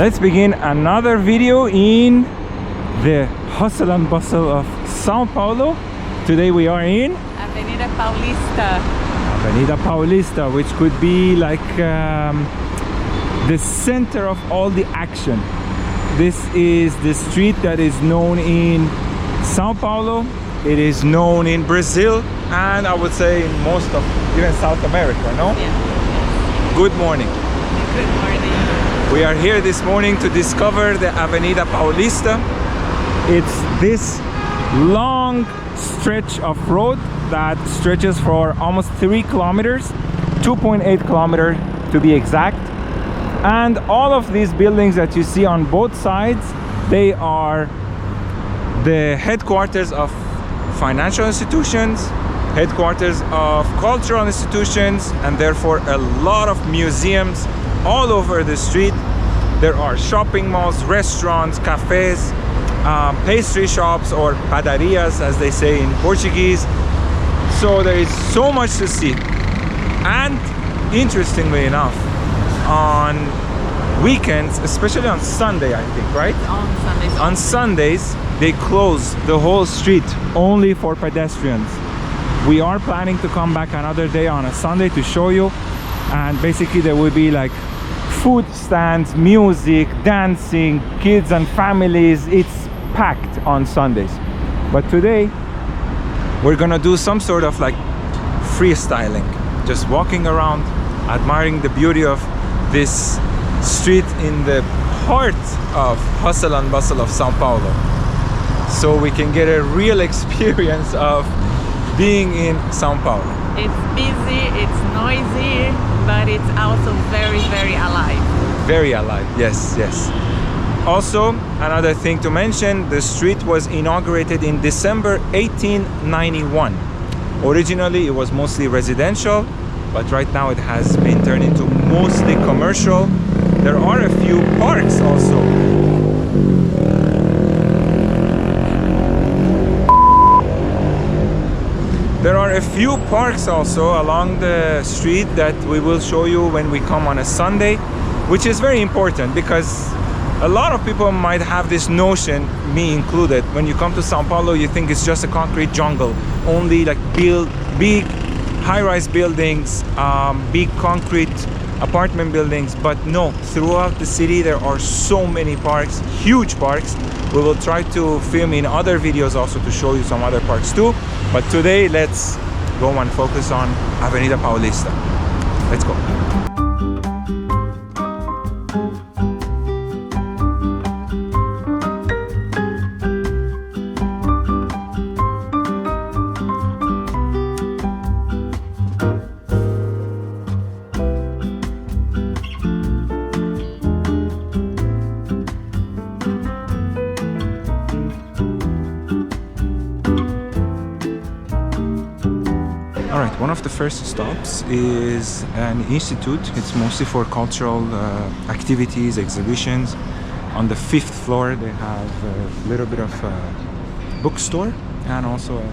Let's begin another video in the hustle and bustle of São Paulo. Today we are in Avenida Paulista. Avenida Paulista, which could be like the center of all the action. This is the street that is known in São Paulo. It is known in Brazil, and I would say in most of even South America, no? Yeah. Good morning. Good morning. We are here this morning to discover the Avenida Paulista. It's this long stretch of road that stretches for almost 3 kilometers, 2.8 kilometers to be exact. And all of these buildings that you see on both sides, they are the headquarters of financial institutions, headquarters of cultural institutions, and therefore a lot of museums all over the street. There are shopping malls, restaurants, cafes, pastry shops, or padarias as they say in Portuguese. So there is so much to see. And interestingly enough, on weekends, especially on Sunday, I think, right? On Sundays, they close the whole street only for pedestrians. We are planning to come back another day on a Sunday to show you, and basically there will be like food stands, music, dancing, kids and families. It's packed on Sundays. But today we're gonna do some sort of like freestyling, just walking around, admiring the beauty of this street in the heart of hustle and bustle of São Paulo, so we can get a real experience of being in São Paulo. It's busy, it's noisy, but it's also very, very alive. Very alive, yes, yes. Also, another thing to mention, the street was inaugurated in December 1891. Originally, it was mostly residential, but right now it has been turned into mostly commercial. There are a few parks also. There are a few parks also along the street that we will show you when we come on a Sunday, which is very important because a lot of people might have this notion, me included, when you come to São Paulo you think it's just a concrete jungle, only like big high-rise buildings, big concrete apartment buildings. But no, throughout the city there are so many parks, huge parks. We will try to film in other videos also to show you some other parks too, but today let's go and focus on Avenida Paulista. Let's go. Alright, one of the first stops is an institute. It's mostly for cultural activities, exhibitions. On the 5th floor they have a little bit of a bookstore and also a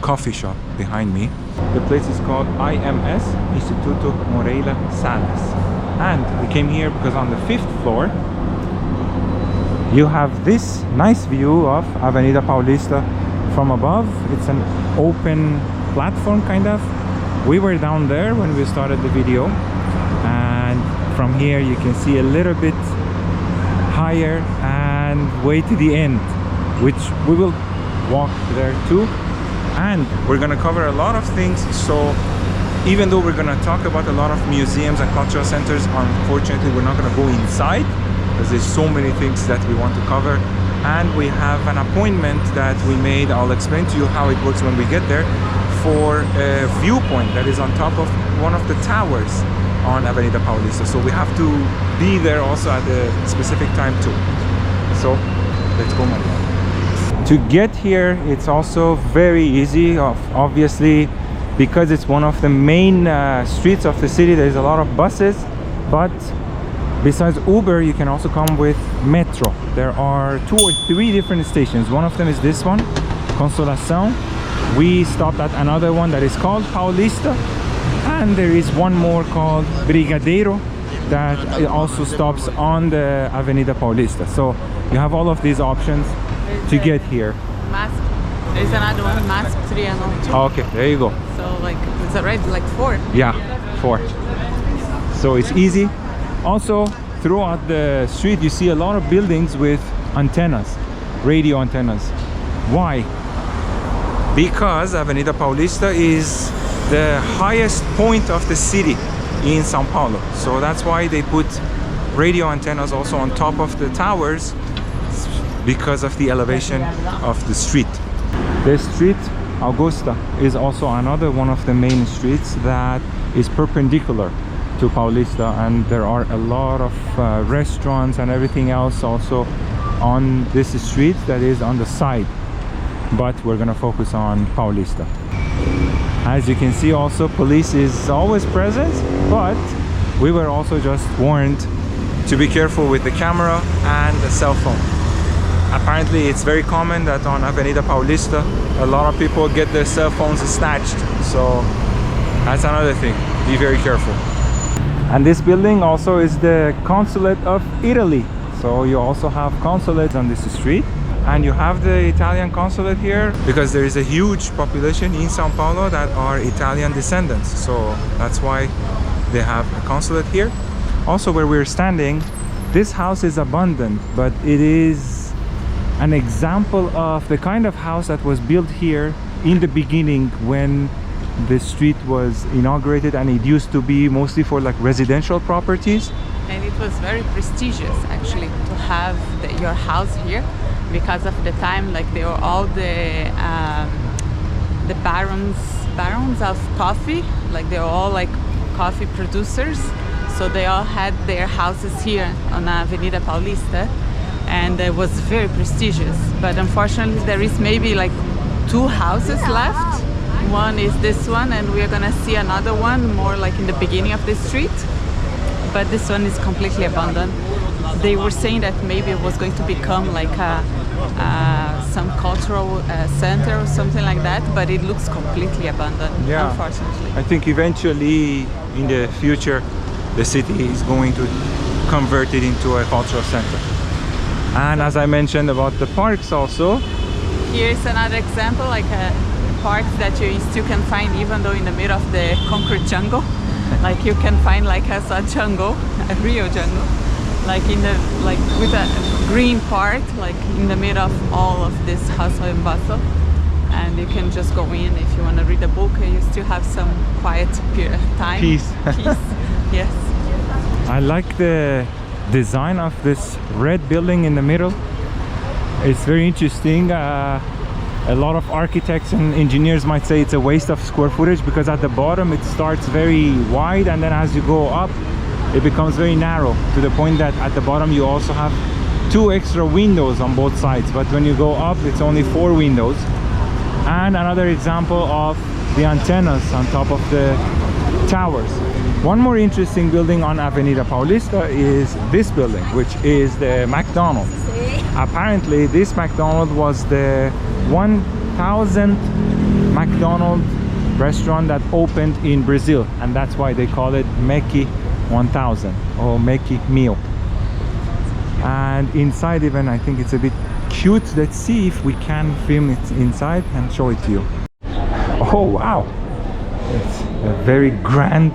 coffee shop behind me. The place is called IMS, Instituto Moreira Salles. And we came here because on the 5th floor you have this nice view of Avenida Paulista from above. It's an open platform kind of. We were down there when we started the video, and from here you can see a little bit higher and way to the end, which we will walk there too. And we're gonna cover a lot of things, so even though we're gonna talk about a lot of museums and cultural centers, unfortunately we're not gonna go inside because there's so many things that we want to cover. And we have an appointment that we made. I'll explain to you how it works when we get there, for a viewpoint that is on top of one of the towers on Avenida Paulista. So we have to be there also at a specific time too. So let's go, Maria. To get here, it's also very easy, obviously, because it's one of the main streets of the city. There's a lot of buses, but besides Uber, you can also come with Metro. There are 2 or 3 different stations. One of them is this one, Consolação. We stopped at another one that is called Paulista, and there is one more called Brigadeiro, that it also stops on the Avenida Paulista. So you have all of these options to get here. MASP. There's another one, MASP Trianon too. Okay, there you go. So like it's already like 4. Yeah, 4. So it's easy. Also, throughout the street you see a lot of buildings with antennas, radio antennas. Why? Because Avenida Paulista is the highest point of the city in São Paulo. So that's why they put radio antennas also on top of the towers, because of the elevation of the street. The street Augusta is also another one of the main streets that is perpendicular to Paulista, and there are a lot of restaurants and everything else also on this street that is on the side, but we're gonna focus on Paulista. As you can see, also police is always present, but we were also just warned to be careful with the camera and the cell phone. Apparently it's very common that on Avenida Paulista a lot of people get their cell phones snatched, so that's another thing, be very careful. And this building also is the consulate of Italy, so you also have consulates on this street. And you have the Italian consulate here because there is a huge population in São Paulo that are Italian descendants, so that's why they have a consulate here. Also, where we're standing, this house is abandoned, but it is an example of the kind of house that was built here in the beginning when the street was inaugurated, and it used to be mostly for like residential properties. And it was very prestigious actually to have your house here, because of the time, like they were all the barons of coffee, like they were all like coffee producers, so they all had their houses here on Avenida Paulista, and it was very prestigious. But unfortunately there is maybe like 2 houses left. One is this one, and we're gonna see another one more like in the beginning of the street, but this one is completely abandoned. They were saying that maybe it was going to become like some cultural center or something like that, but it looks completely abandoned, yeah, unfortunately. I think eventually in the future the city is going to convert it into a cultural center. And as I mentioned about the parks also, here's another example, like a park that you still can find even though in the middle of the concrete jungle. Like you can find like a jungle, a real jungle, like in the with a green part, like in the middle of all of this hustle and bustle, and you can just go in if you want to read a book and you still have some quiet time. Peace. Yes. I like the design of this red building in the middle. It's very interesting. A lot of architects and engineers might say it's a waste of square footage, because at the bottom it starts very wide, and then as you go up it becomes very narrow, to the point that at the bottom you also have 2 extra windows on both sides, but when you go up it's only 4 windows. And another example of the antennas on top of the towers. One more interesting building on Avenida Paulista is this building, which is the McDonald's. Apparently this McDonald's was the 1000th McDonald's restaurant that opened in Brazil, and that's why they call it Meki 1000 or Meki Meal. And inside even I think it's a bit cute. Let's see if we can film it inside and show it to you. Oh wow, it's a very grand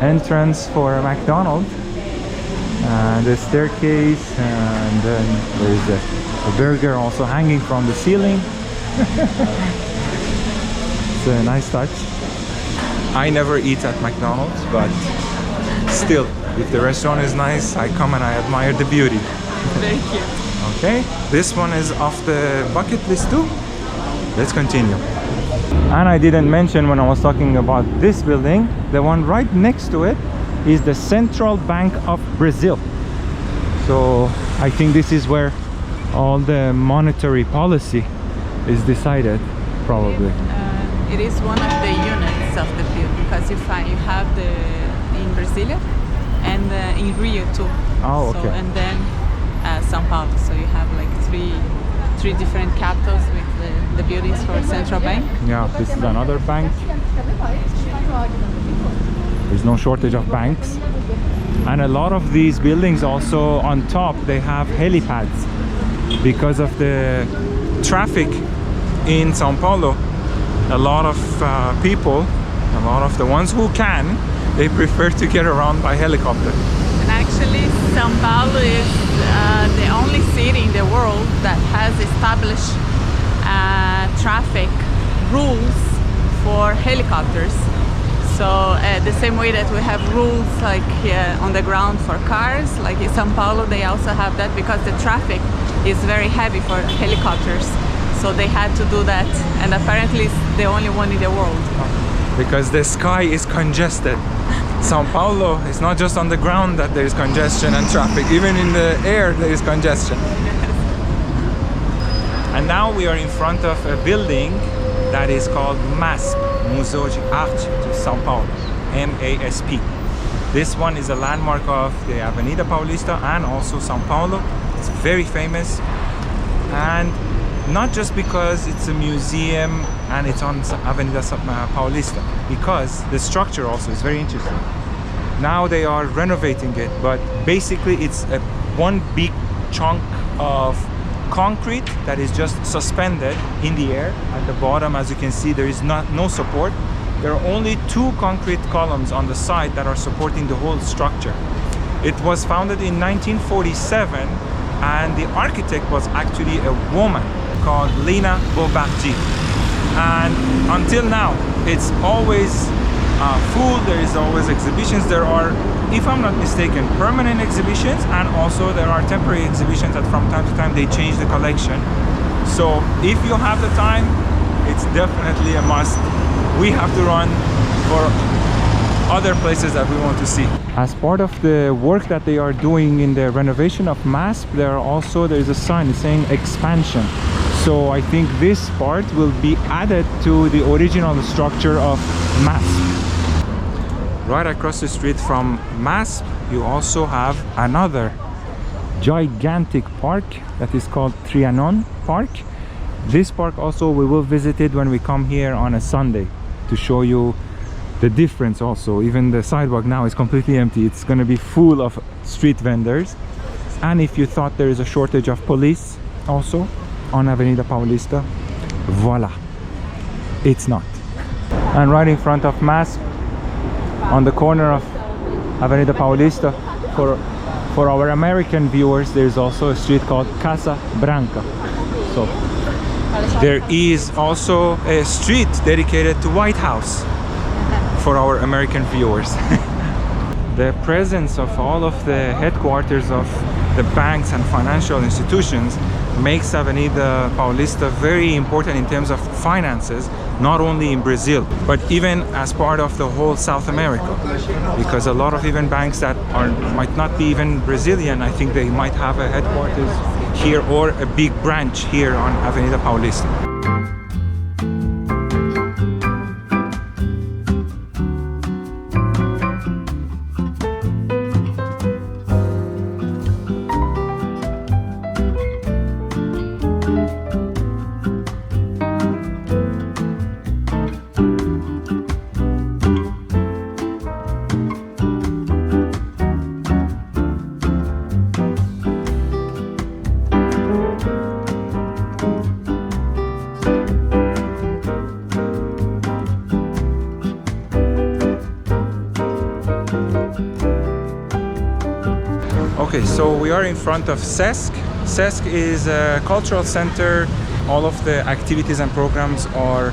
entrance for a McDonald's, and the staircase, and then there's a burger also hanging from the ceiling. It's a nice touch. I never eat at McDonald's, but still, if the restaurant is nice, I come and I admire the beauty. Very cute. Okay, this one is off the bucket list too. Let's continue. And I didn't mention when I was talking about this building, the one right next to it is the Central Bank of Brazil. So I think this is where all the monetary policy is decided, probably. It is one of the units of the field, because you have the in Brasilia and in Rio too. Oh, okay. So, and then São Paulo. So you have like three different capitals with the buildings for central bank. Yeah, this is another bank. There's no shortage of banks. And a lot of these buildings also on top, they have helipads because of the traffic in São Paulo. A lot of people, a lot of the ones who can, they prefer to get around by helicopter. And actually, São Paulo is the only city in the world that has established traffic rules for helicopters. So the same way that we have rules like on the ground for cars, like in São Paulo, they also have that because the traffic is very heavy for helicopters. So they had to do that, and apparently it's the only one in the world. Because the sky is congested. São Paulo is not just on the ground that there is congestion and traffic, even in the air there is congestion. And now we are in front of a building that is called MASP, Museu de Arte de São Paulo, MASP. This one is a landmark of the Avenida Paulista and also São Paulo. It's very famous, and not just because it's a museum and it's on Avenida Paulista, because the structure also is very interesting. Now they are renovating it, but basically it's one big chunk of concrete that is just suspended in the air. At the bottom, as you can see, there is no support. There are only 2 concrete columns on the side that are supporting the whole structure. It was founded in 1947, and the architect was actually a woman called Lena Bombardier. And until now, it's always full. There is always exhibitions. There are, if I'm not mistaken, permanent exhibitions, and also there are temporary exhibitions that from time to time they change the collection. So if you have the time, it's definitely a must. We have to run for other places that we want to see. As part of the work that they are doing in the renovation of MASP, there is a sign saying expansion. So I think this part will be added to the original structure of MASP. Right across the street from MASP, you also have another gigantic park that is called Trianon Park. This park also we will visit it when we come here on a Sunday to show you the difference also. Even the sidewalk now is completely empty. It's going to be full of street vendors. And if you thought there is a shortage of police also on Avenida Paulista, voila, it's not. And right in front of MASP, on the corner of Avenida Paulista, for our American viewers, there's also a street called Casa Branca. So there is also a street dedicated to White House for our American viewers. The presence of all of the headquarters of the banks and financial institutions makes Avenida Paulista very important in terms of finances, not only in Brazil, but even as part of the whole South America. Because a lot of even banks that might not be even Brazilian, I think they might have a headquarters here or a big branch here on Avenida Paulista. Okay, so we are in front of SESC. SESC is a cultural center. All of the activities and programs are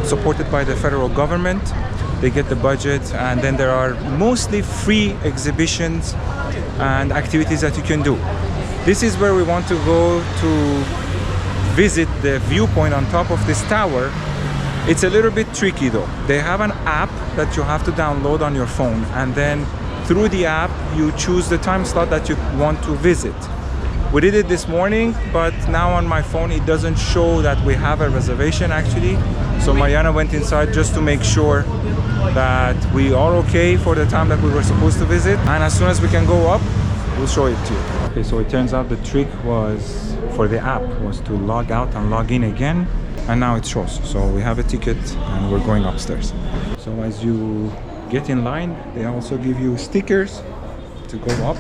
supported by the federal government. They get the budget, and then there are mostly free exhibitions and activities that you can do. This is where we want to go to visit the Viewpoint on top of this tower. It's a little bit tricky though. They have an app that you have to download on your phone, and then through the app you choose the time slot that you want to visit. We did it this morning, but now on my phone it doesn't show that we have a reservation actually. So Mariana went inside just to make sure that we are okay for the time that we were supposed to visit, and as soon as we can go up, we'll show it to you. Okay, so it turns out the trick was for the app was to log out and log in again, and now it shows. So we have a ticket and we're going upstairs. So as you get in line. They also give you stickers to go up.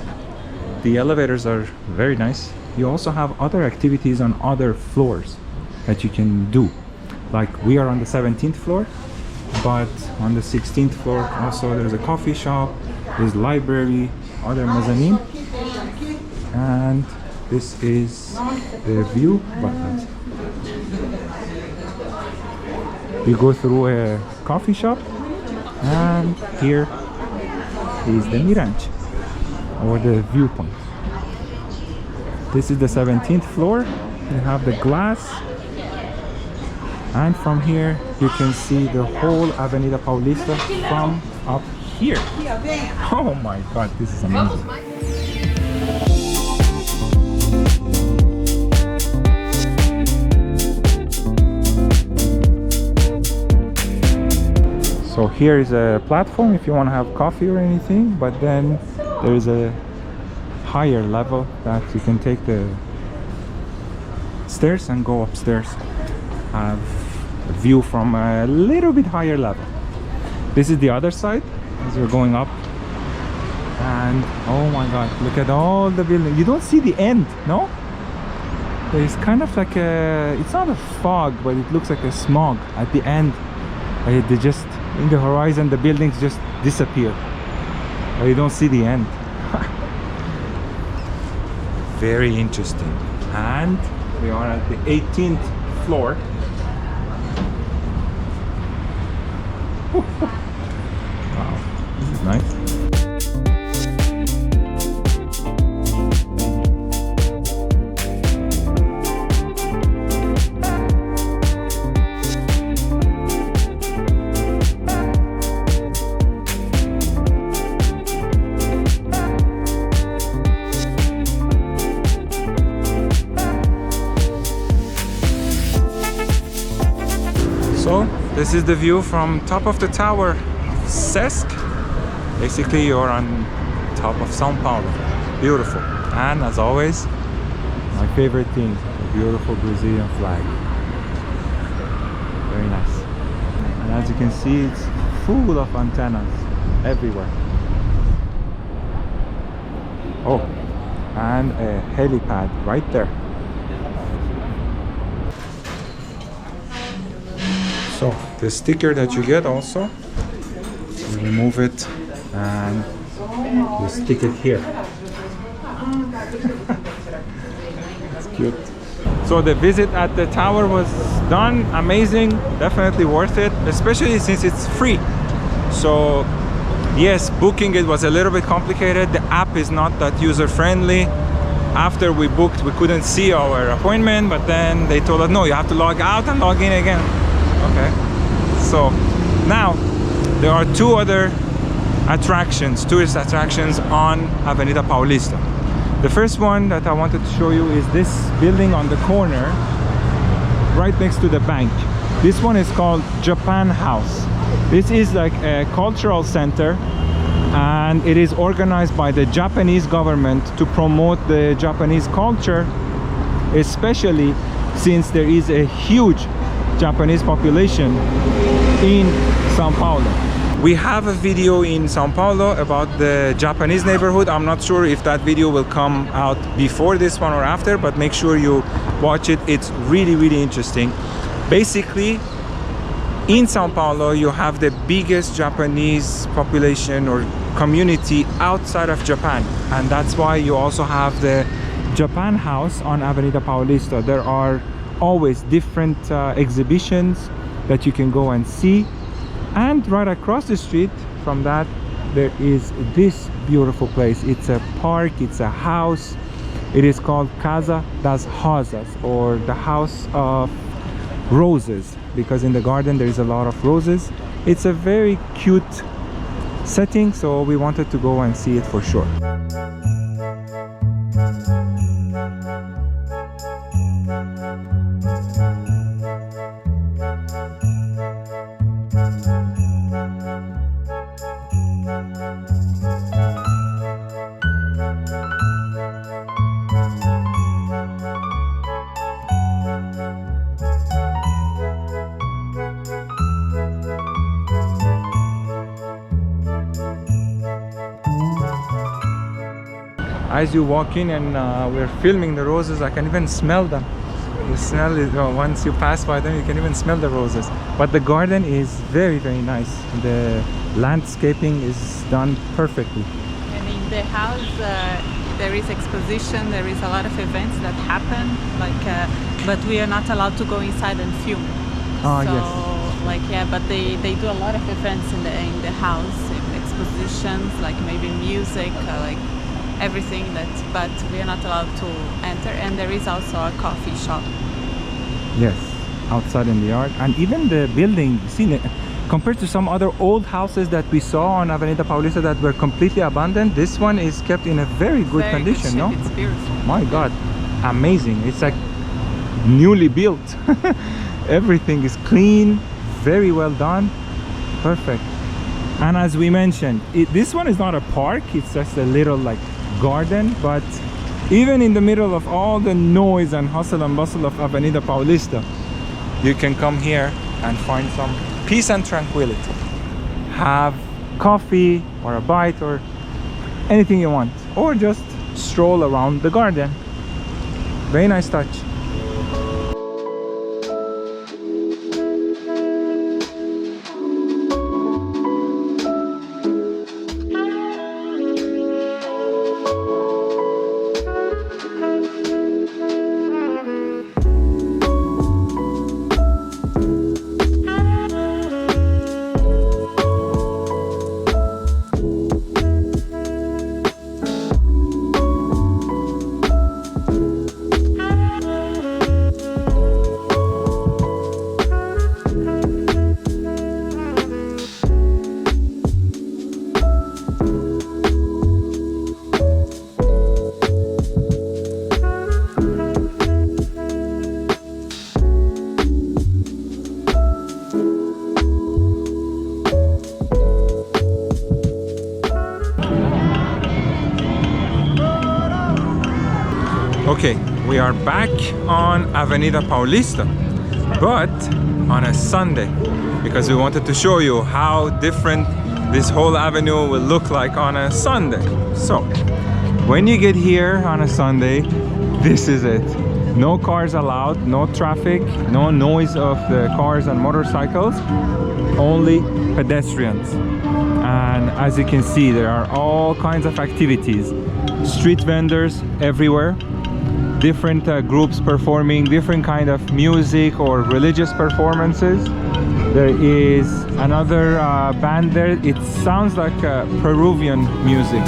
The elevators are very nice. You also have other activities on other floors that you can do. Like we are on the 17th floor, but on the 16th floor also there's a coffee shop, there's library, other mezzanine, and this is the view button. You go through a coffee shop, and here is the Mirante or the Viewpoint. This is the 17th floor. You have the glass, and from here you can see the whole Avenida Paulista from up here. Oh my god, this is amazing. So here is a platform if you want to have coffee or anything, but then there is a higher level that you can take the stairs and go upstairs. Have a view from a little bit higher level. This is the other side as you're going up, and oh my god, look at all the buildings. You don't see the end, no? There's kind of like a, it's not a fog, but it looks like a smog at the end. They just, in the horizon, the buildings just disappear. You don't see the end. Very interesting. And we are at the 18th floor. Wow, this is nice. So this is the view from top of the tower of SESC. Basically you're on top of São Paulo. Beautiful. And as always, my favorite thing, the beautiful Brazilian flag. Very nice. And as you can see, it's full of antennas everywhere. Oh, and a helipad right there. So the sticker that you get also, you remove it and you stick it here. It's cute. So the visit at the tower was done. Amazing, definitely worth it, especially since it's free. So yes, booking it was a little bit complicated. The app is not that user friendly. After we booked, we couldn't see our appointment, but then they told us, no, you have to log out and log in again. Okay, so now there are two other attractions, tourist attractions on Avenida Paulista. The first one that I wanted to show you is this building on the corner right next to the bank. This one is called Japan House. This is like a cultural center, and it is organized by the Japanese government to promote the Japanese culture, especially since there is a huge Japanese population in São Paulo. We have a video in São Paulo about the Japanese neighborhood. I'm not sure if that video will come out before this one or after, but make sure you watch it. It's really, really interesting. Basically, in São Paulo, you have the biggest Japanese population or community outside of Japan, and that's why you also have the Japan House on Avenida Paulista. There are always different exhibitions that you can go and see, and right across the street from that there is this beautiful place. It's a park, it's a house. It is called Casa das Rosas, or the House of Roses, because in the garden there is a lot of roses. It's a very cute setting, so we wanted to go and see it for sure. as you walk in and we're filming the roses, I can even smell them. You smell it once you pass by them, you can even smell the roses. But the garden is very, very nice. The landscaping is done perfectly. And in the house, there is exposition, there is a lot of events that happen, like, but we are not allowed to go inside and film. Ah, so, yes. like, yeah, but they do a lot of events in the house, expositions, like maybe music, like everything that, but we are not allowed to enter. And there is also a coffee shop. Yes, outside in the yard. And even the building, see, compared to some other old houses that we saw on Avenida Paulista that were completely abandoned, this one is kept in a very good condition, no? It's beautiful. My God, amazing. It's like newly built. Everything is clean, very well done, perfect. And as we mentioned, this one is not a park, it's just a little like garden, but even in the middle of all the noise and hustle and bustle of Avenida Paulista, you can come here and find some peace and tranquility. Have coffee or a bite or anything you want, or just stroll around the garden. Very nice touch. Okay, we are back on Avenida Paulista, but on a Sunday, because we wanted to show you how different this whole avenue will look like on a Sunday. So, when you get here on a Sunday, this is it. No cars allowed, no traffic, no noise of the cars and motorcycles, only pedestrians. And as you can see, there are all kinds of activities. Street vendors everywhere. Different groups performing different kind of music or religious performances. There is another band there. It sounds like Peruvian music.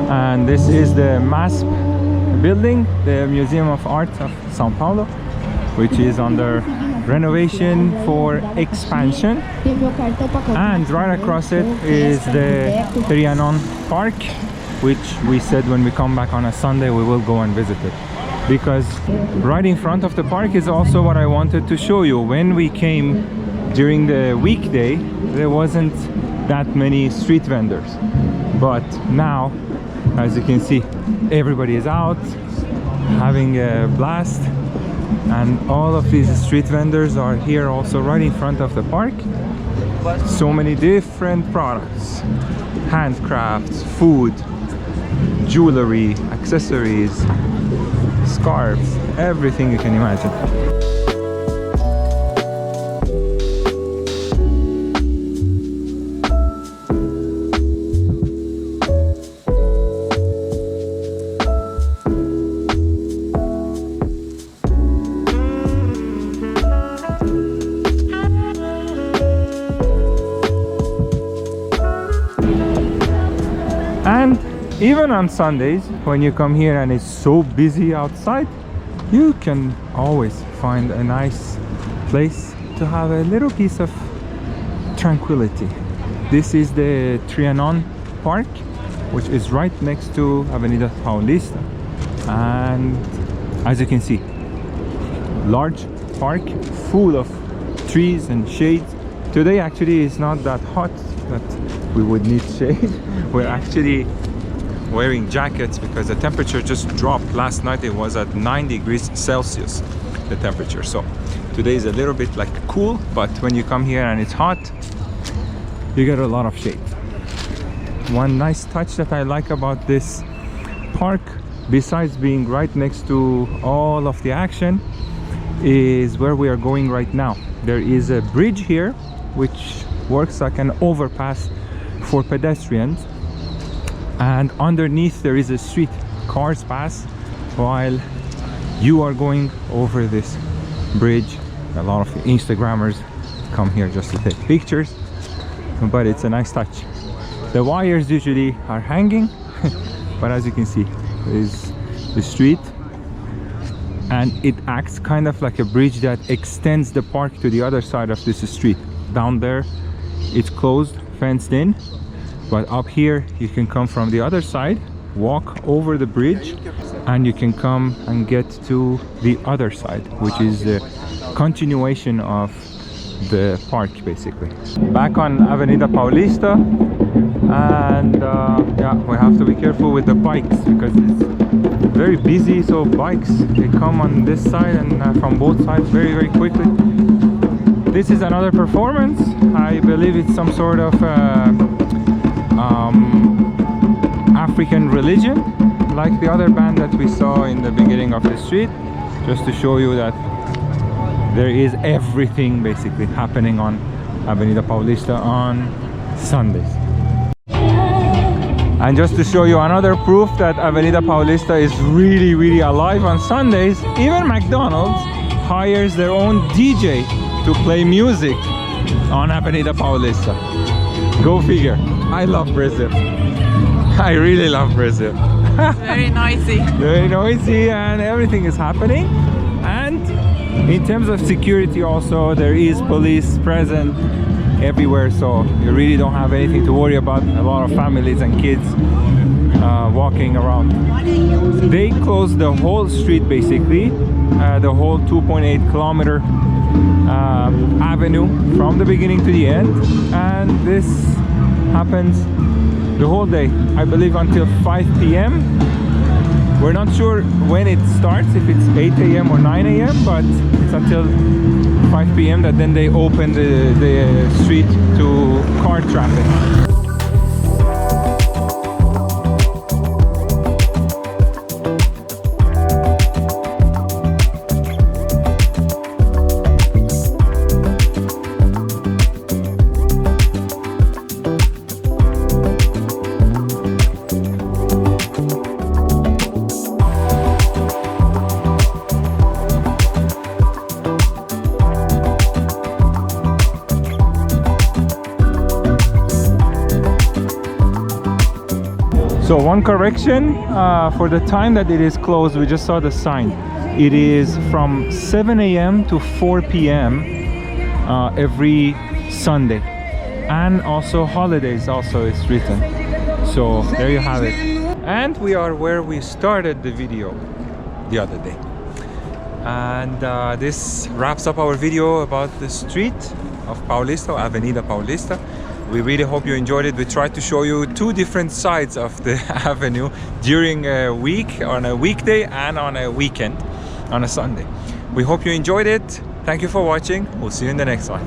And this is the MASP building, the Museum of Art of São Paulo, which is under renovation for expansion. And right across it is the Trianon Park, which we said when we come back on a Sunday we will go and visit it. Because right in front of the park is also what I wanted to show you. When we came during the weekday, there wasn't that many street vendors. But now, as you can see, everybody is out having a blast, and all of these street vendors are here also right in front of the park. So many different products, handcrafts, food, jewelry, accessories, scarves, everything you can imagine. And even on Sundays, when you come here and it's so busy outside, you can always find a nice place to have a little piece of tranquility. This is the Trianon Park, which is right next to Avenida Paulista. And as you can see, large park full of trees and shades. Today actually is not that hot that we would need shade. We're actually wearing jackets because the temperature just dropped. Last night it was at 9 degrees Celsius, the temperature. So today is a little bit like cool, but when you come here and it's hot, you get a lot of shade. One nice touch that I like about this park, besides being right next to all of the action, is where we are going right now. There is a bridge here which works like an overpass for pedestrians, and underneath there is a street. Cars pass while you are going over this bridge. A lot of Instagrammers come here just to take pictures, but it's a nice touch. The wires usually are hanging but as you can see, is the street, and it acts kind of like a bridge that extends the park to the other side of this street. Down there it's closed, fenced in, but up here you can come from the other side, walk over the bridge, and you can come and get to the other side, which is the continuation of the park basically. Back on Avenida Paulista, and yeah, we have to be careful with the bikes because it's very busy, so bikes, they come on this side and from both sides very quickly. This is another performance. I believe it's some sort of African religion, like the other band that we saw in the beginning of the street, just to show you that there is everything basically happening on Avenida Paulista on Sundays. And just to show you another proof that Avenida Paulista is really alive on Sundays, even McDonald's hires their own DJ to play music on Avenida Paulista. Go figure. I love Brazil. I really love Brazil. Very noisy. Very noisy, and everything is happening. And in terms of security also, there is police present everywhere, so you really don't have anything to worry about. A lot of families and kids walking around. They closed the whole street basically, the whole 2.8 kilometer avenue from the beginning to the end, and this happens the whole day, I believe until 5 p.m. We're not sure when it starts, if it's 8 a.m. or 9 a.m., but it's until 5 p.m. that then they open the street to car traffic. So one correction, for the time that it is closed, we just saw the sign. It is from 7 a.m. to 4 p.m. Every Sunday, and also holidays also is written. So there you have it. And we are where we started the video the other day. And this wraps up our video about the street of Paulista, Avenida Paulista. We really hope you enjoyed it. We tried to show you two different sides of the avenue during a week, on a weekday and on a weekend, on a Sunday. We hope you enjoyed it. Thank you for watching. We'll see you in the next one.